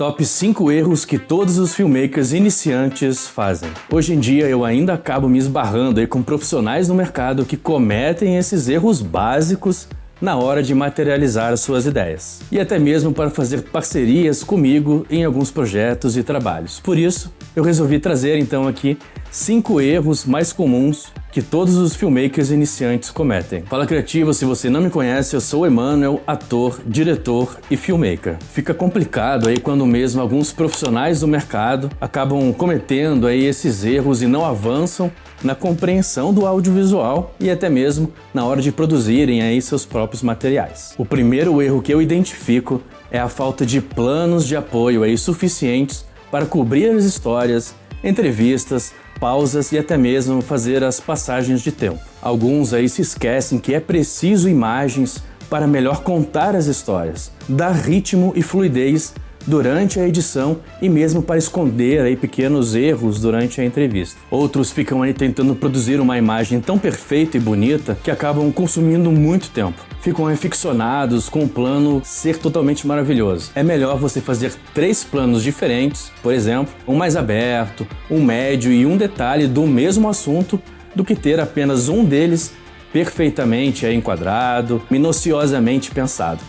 Top 5 erros que todos os filmmakers iniciantes fazem. Hoje em dia eu ainda acabo me esbarrando aí com profissionais no mercado que cometem esses erros básicos na hora de materializar as suas ideias. E até mesmo para fazer parcerias comigo em alguns projetos e trabalhos. Por isso, eu resolvi trazer então aqui 5 erros mais comuns que todos os filmmakers iniciantes cometem. Fala Criativo, se você não me conhece, eu sou o Emanuel, ator, diretor e filmmaker. Fica complicado aí quando mesmo alguns profissionais do mercado acabam cometendo aí esses erros e não avançam na compreensão do audiovisual e até mesmo na hora de produzirem aí seus próprios materiais. O primeiro erro que eu identifico é a falta de planos de apoio aí suficientes para cobrir as histórias, entrevistas, pausas e até mesmo fazer as passagens de tempo. Alguns aí se esquecem que é preciso imagens para melhor contar as histórias, dar ritmo e fluidez durante a edição e mesmo para esconder aí pequenos erros durante a entrevista. Outros ficam aí tentando produzir uma imagem tão perfeita e bonita que acabam consumindo muito tempo. Ficam aficionados com o plano ser totalmente maravilhoso. É melhor você fazer 3 planos diferentes, por exemplo, um mais aberto, um médio e um detalhe do mesmo assunto, do que ter apenas um deles perfeitamente enquadrado, minuciosamente pensado.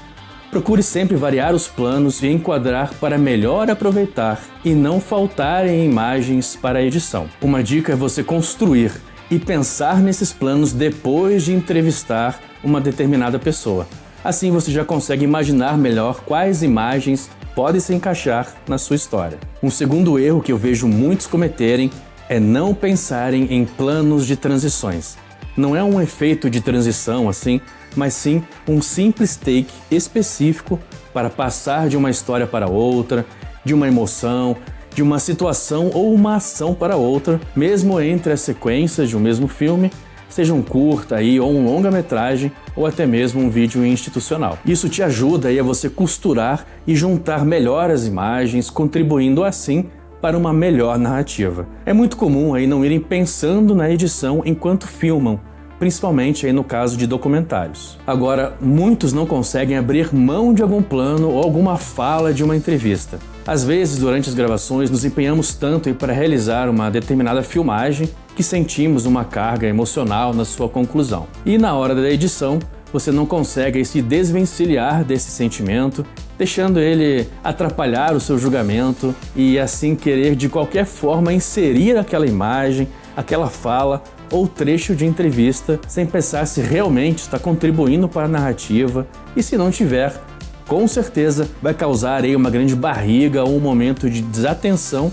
Procure sempre variar os planos e enquadrar para melhor aproveitar e não faltarem imagens para a edição. Uma dica é você construir e pensar nesses planos depois de entrevistar uma determinada pessoa. Assim você já consegue imaginar melhor quais imagens podem se encaixar na sua história. Um segundo erro que eu vejo muitos cometerem é não pensarem em planos de transições. Não é um efeito de transição assim, mas sim um simples take específico para passar de uma história para outra, de uma emoção, de uma situação ou uma ação para outra, mesmo entre as sequências de um mesmo filme, seja um curta aí, ou um longa-metragem, ou até mesmo um vídeo institucional. Isso te ajuda aí a você costurar e juntar melhor as imagens, contribuindo assim para uma melhor narrativa. É muito comum aí não irem pensando na edição enquanto filmam, principalmente aí no caso de documentários. Agora, muitos não conseguem abrir mão de algum plano ou alguma fala de uma entrevista. Às vezes, durante as gravações, nos empenhamos tanto aí para realizar uma determinada filmagem que sentimos uma carga emocional na sua conclusão. E na hora da edição, você não consegue se desvencilhar desse sentimento, deixando ele atrapalhar o seu julgamento e assim querer de qualquer forma inserir aquela imagem, aquela fala ou trecho de entrevista sem pensar se realmente está contribuindo para a narrativa e se não tiver, com certeza vai causar aí uma grande barriga ou um momento de desatenção,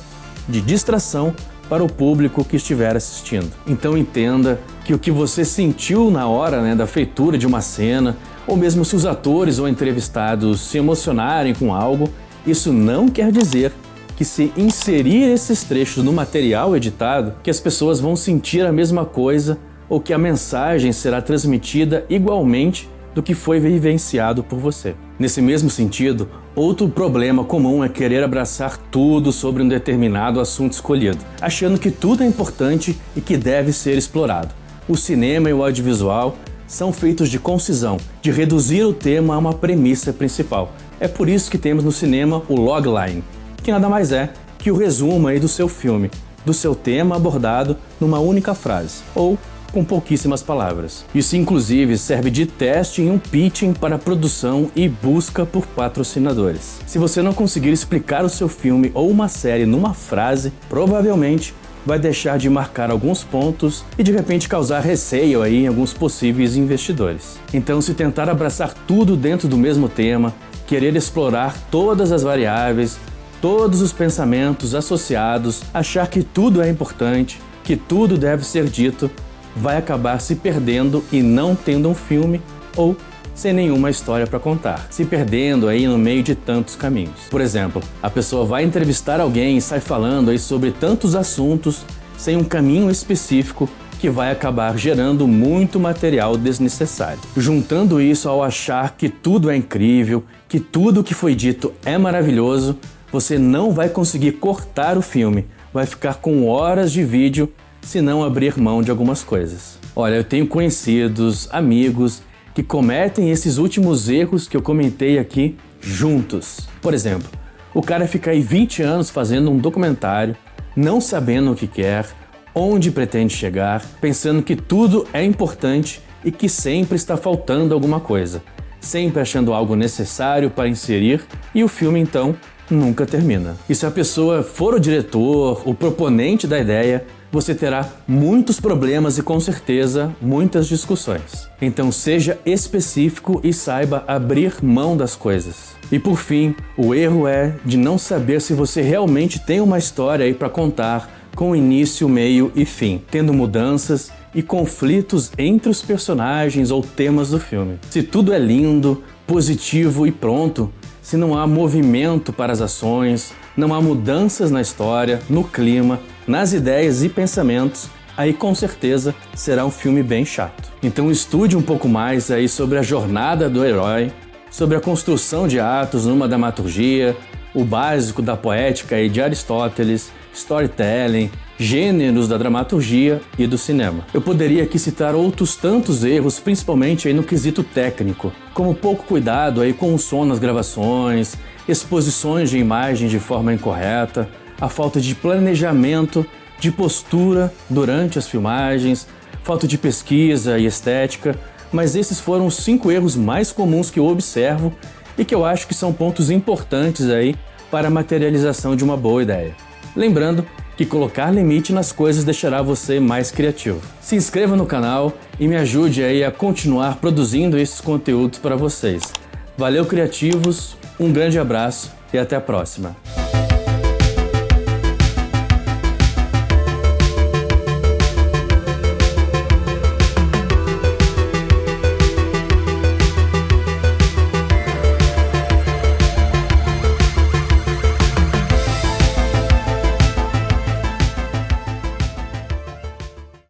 de distração para o público que estiver assistindo. Então entenda que o que você sentiu na hora da feitura de uma cena, ou mesmo se os atores ou entrevistados se emocionarem com algo, isso não quer dizer que se inserir esses trechos no material editado, que as pessoas vão sentir a mesma coisa ou que a mensagem será transmitida igualmente do que foi vivenciado por você. Nesse mesmo sentido, outro problema comum é querer abraçar tudo sobre um determinado assunto escolhido, achando que tudo é importante e que deve ser explorado. O cinema e o audiovisual são feitos de concisão, de reduzir o tema a uma premissa principal. É por isso que temos no cinema o logline, que nada mais é que o resumo aí do seu filme, do seu tema abordado numa única frase, ou com pouquíssimas palavras. Isso inclusive serve de teste em um pitching para produção e busca por patrocinadores. Se você não conseguir explicar o seu filme ou uma série numa frase, provavelmente vai deixar de marcar alguns pontos e de repente causar receio aí em alguns possíveis investidores. Então, se tentar abraçar tudo dentro do mesmo tema, querer explorar todas as variáveis, todos os pensamentos associados, achar que tudo é importante, que tudo deve ser dito, vai acabar se perdendo e não tendo um filme ou sem nenhuma história para contar, se perdendo aí no meio de tantos caminhos. Por exemplo, a pessoa vai entrevistar alguém e sai falando aí sobre tantos assuntos sem um caminho específico que vai acabar gerando muito material desnecessário. Juntando isso ao achar que tudo é incrível, que tudo que foi dito é maravilhoso, você não vai conseguir cortar o filme, vai ficar com horas de vídeo se não abrir mão de algumas coisas. Olha, eu tenho conhecidos, amigos, que cometem esses últimos erros que eu comentei aqui juntos. Por exemplo, O cara fica aí 20 anos fazendo um documentário, não sabendo o que quer, onde pretende chegar, pensando que tudo é importante e que sempre está faltando alguma coisa, sempre achando algo necessário para inserir, e o filme então nunca termina. E se a pessoa for o diretor, o proponente da ideia, você terá muitos problemas e com certeza muitas discussões. Então seja específico e saiba abrir mão das coisas. E por fim, o erro é de não saber se você realmente tem uma história aí para contar com início, meio e fim, tendo mudanças e conflitos entre os personagens ou temas do filme. Se tudo é lindo, positivo e pronto, se não há movimento para as ações, não há mudanças na história, no clima, nas ideias e pensamentos, aí com certeza será um filme bem chato. Então estude um pouco mais aí sobre a jornada do herói, sobre a construção de atos numa dramaturgia, o básico da poética e de Aristóteles, storytelling, gêneros da dramaturgia e do cinema. Eu poderia aqui citar outros tantos erros, principalmente aí no quesito técnico, como pouco cuidado aí com o som nas gravações, exposições de imagens de forma incorreta, a falta de planejamento, de postura durante as filmagens, falta de pesquisa e estética, mas esses foram os 5 erros mais comuns que eu observo e que eu acho que são pontos importantes aí para a materialização de uma boa ideia. Lembrando que colocar limite nas coisas deixará você mais criativo. Se inscreva no canal e me ajude aí a continuar produzindo esses conteúdos para vocês. Valeu, criativos, um grande abraço e até a próxima.